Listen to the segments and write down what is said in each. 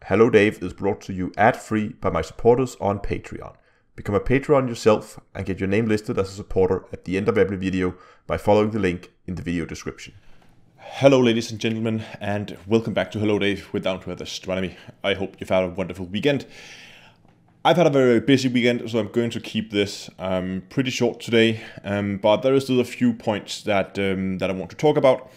Hello Dave is brought to you ad-free by my supporters on Patreon. Become a Patreon yourself and get your name listed as a supporter at the end of every video by following the link in the video description. Hello ladies and gentlemen, and welcome back to Hello Dave with Down to Earth Astronomy. I hope you've had a wonderful weekend. I've had a very busy weekend, so I'm going to keep this pretty short today, but there are still a few points that I want to talk about.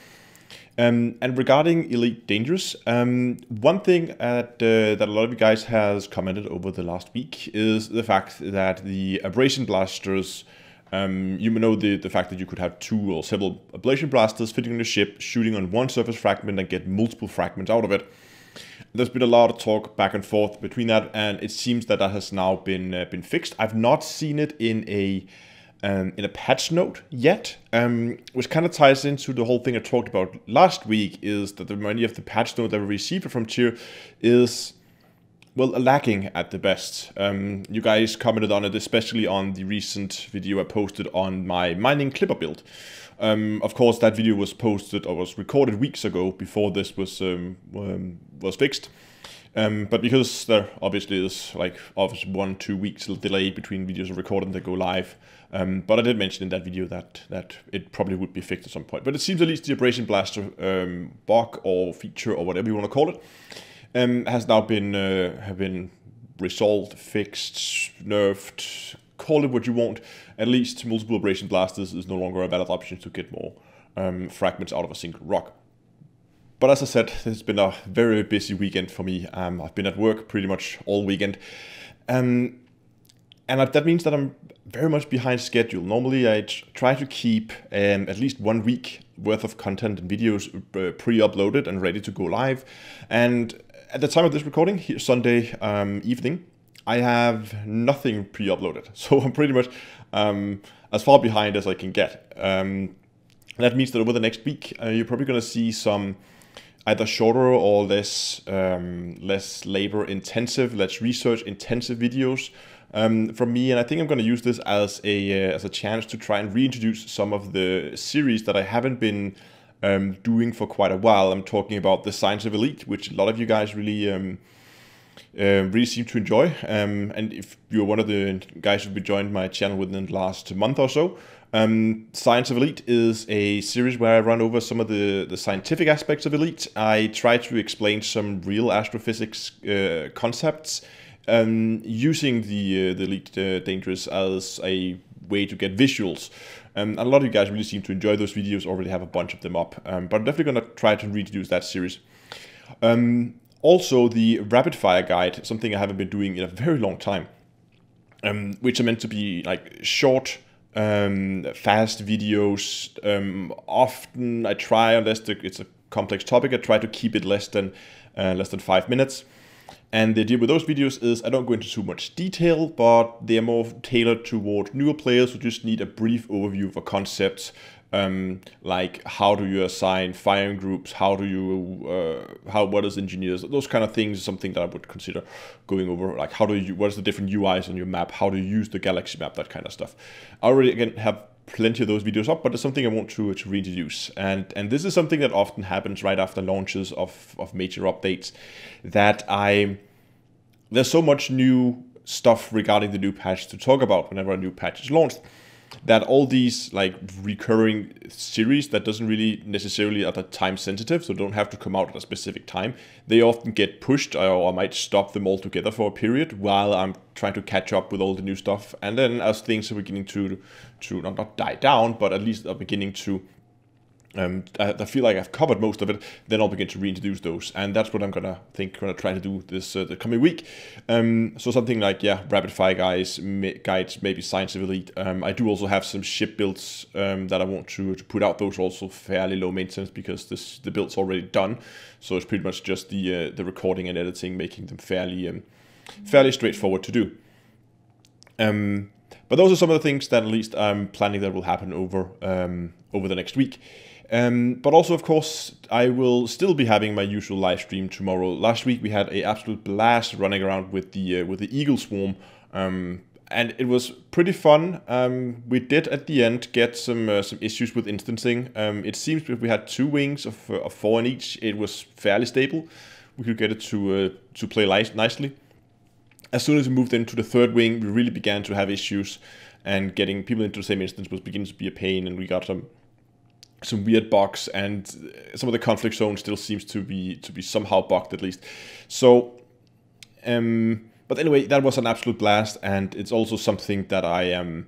And regarding Elite Dangerous, one thing that a lot of you guys has commented over the last week is the fact that the Abration blasters, you may know the fact that you could have two or several ablation blasters fitting on the ship, shooting on one surface fragment and get multiple fragments out of it. There's been a lot of talk back and forth between that, and it seems that has now been fixed. I've not seen it in a patch note yet, which kind of ties into the whole thing I talked about last week, is that the many of the patch note that we received from Tier is, well, lacking at the best. You guys commented on it, especially on the recent video I posted on my mining clipper build. Of course, that video was posted or was recorded weeks ago before this was fixed. But because there obviously is like 1-2 weeks delay between videos are recorded and they go live, but I did mention in that video that it probably would be fixed at some point. But it seems at least the Abration blaster bug or feature or whatever you want to call it has now been resolved, fixed, nerfed, call it what you want. At least multiple Abration blasters is no longer a valid option to get more fragments out of a single rock. But as I said, it's been a very busy weekend for me. I've been at work pretty much all weekend. And that means that I'm very much behind schedule. Normally I try to keep at least 1 week worth of content and videos pre-uploaded and ready to go live. And at the time of this recording, here Sunday evening, I have nothing pre-uploaded. So I'm pretty much as far behind as I can get. That means that over the next week, you're probably going to see some either shorter or less labor intensive, less research intensive videos from me, and I think I'm going to use this as a chance to try and reintroduce some of the series that I haven't been doing for quite a while. I'm talking about the Science of Elite, which a lot of you guys really seem to enjoy. And if you're one of the guys who've been joined my channel within the last month or so, Science of Elite is a series where I run over some of the scientific aspects of Elite. I try to explain some real astrophysics concepts using the Elite Dangerous as a way to get visuals. And a lot of you guys really seem to enjoy those videos, already have a bunch of them up. But I'm definitely going to try to reintroduce that series. Also, the rapid fire guide, something I haven't been doing in a very long time, which are meant to be like short, fast videos. Often I try, unless it's a complex topic, I try to keep it less than 5 minutes. And the idea with those videos is I don't go into too much detail, but they are more tailored toward newer players who just need a brief overview of a concept. Like how do you assign firing groups, what is engineers, those kind of things is something that I would consider going over, like what is the different UIs on your map, how do you use the galaxy map, that kind of stuff. I already again have plenty of those videos up, but it's something I want to reintroduce, and this is something that often happens right after launches of major updates, that there's so much new stuff regarding the new patch to talk about whenever a new patch is launched, that all these like recurring series that doesn't really necessarily are time sensitive, so don't have to come out at a specific time, they often get pushed, or I might stop them altogether for a period while I'm trying to catch up with all the new stuff. And then as things are beginning to not die down, but at least are beginning to I feel like I've covered most of it, then I'll begin to reintroduce those, and that's what I'm gonna try to do this the coming week. So something like rapid fire guides, maybe Science of Elite. I do also have some ship builds that I want to put out. Those are also fairly low maintenance because the build's already done, so it's pretty much just the recording and editing, making them fairly straightforward to do. But those are some of the things that at least I'm planning that will happen over the next week. But also, of course, I will still be having my usual live stream tomorrow. Last week we had an absolute blast running around with the Eagle Swarm and it was pretty fun. We did at the end get some issues with instancing. It seems if we had 2 wings of 4 in each, it was fairly stable. We could get it to play nicely. As soon as we moved into the 3rd wing, we really began to have issues, and getting people into the same instance was beginning to be a pain, and we got some weird bugs, and some of the conflict zone still seems to be somehow bugged at least. So, but anyway, that was an absolute blast, and it's also something that I'm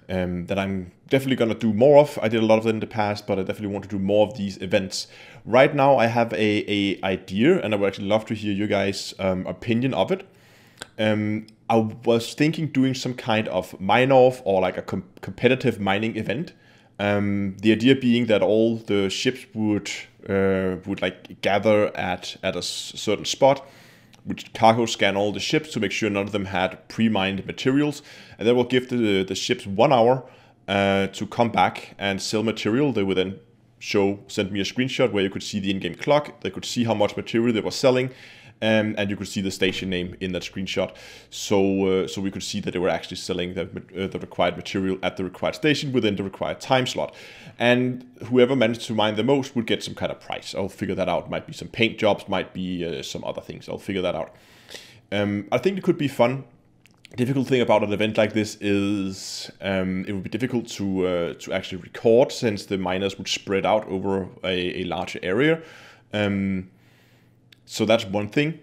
definitely gonna do more of. I did a lot of it in the past, but I definitely want to do more of these events. Right now, I have a idea, and I would actually love to hear you guys' opinion of it. I was thinking doing some kind of mine-off or like a competitive mining event. The idea being that all the ships would like gather at a certain spot, which cargo scan all the ships to make sure none of them had pre-mined materials, and that will give the ships 1 hour to come back and sell material. They would then send me a screenshot where you could see the in-game clock, they could see how much material they were selling, and you could see the station name in that screenshot. So we could see that they were actually selling the required material at the required station within the required time slot. And whoever managed to mine the most would get some kind of prize. I'll figure that out. Might be some paint jobs, might be some other things. I'll figure that out. I think it could be fun. Difficult thing about an event like this is it would be difficult to actually record, since the miners would spread out over a larger area. So that's one thing,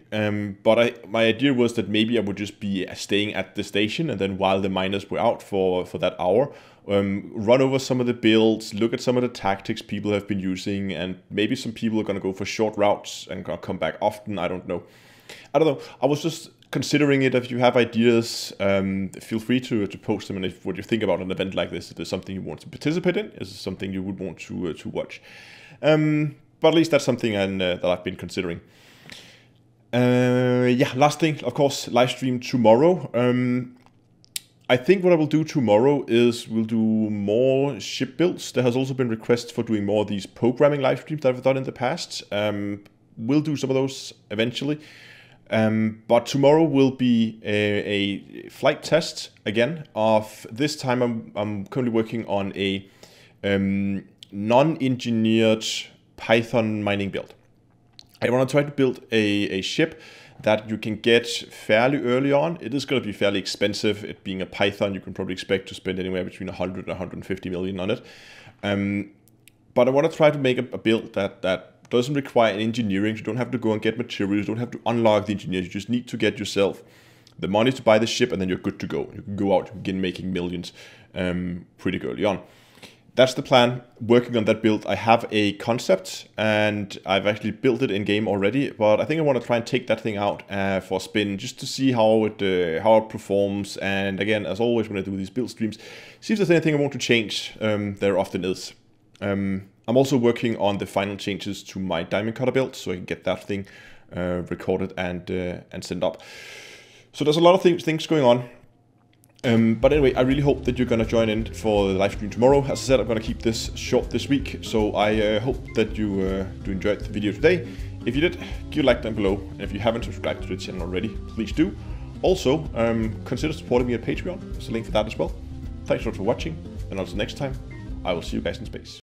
but my idea was that maybe I would just be staying at the station, and then while the miners were out for that hour, run over some of the builds, look at some of the tactics people have been using, and maybe some people are going to go for short routes and gonna come back often. I don't know. I was just considering it. If you have ideas, feel free to post them, and if what you think about an event like this, if there's something you want to participate in, is something you would want to watch. But at least that's something that I've been considering. Yeah, last thing, of course, live stream tomorrow. I think what I will do tomorrow is we'll do more ship builds. There has also been requests for doing more of these programming live streams that I've done in the past. We'll do some of those eventually. But tomorrow will be a flight test again of this time. I'm currently working on a non-engineered Python mining build. I want to try to build a ship that you can get fairly early on. It is going to be fairly expensive. It being a Python, you can probably expect to spend anywhere between 100 and 150 million on it. But I want to try to make a build that doesn't require any engineering. You don't have to go and get materials. You don't have to unlock the engineers. You just need to get yourself the money to buy the ship, and then you're good to go. You can go out and begin making millions pretty early on. That's the plan. Working on that build. I have a concept, and I've actually built it in game already, but I think I want to try and take that thing out for a spin, just to see how it performs. And again, as always, when I do these build streams, see if there's anything I want to change. There often is. I'm also working on the final changes to my diamond cutter build, so I can get that thing recorded and sent up. So there's a lot of things going on. But anyway, I really hope that you're going to join in for the live stream tomorrow. As I said, I'm going to keep this short this week, so I hope that you enjoyed the video today. If you did, give a like down below, and if you haven't subscribed to the channel already, please do. Also, consider supporting me on Patreon. There's a link for that as well. Thanks a lot for watching, and until next time, I will see you guys in space.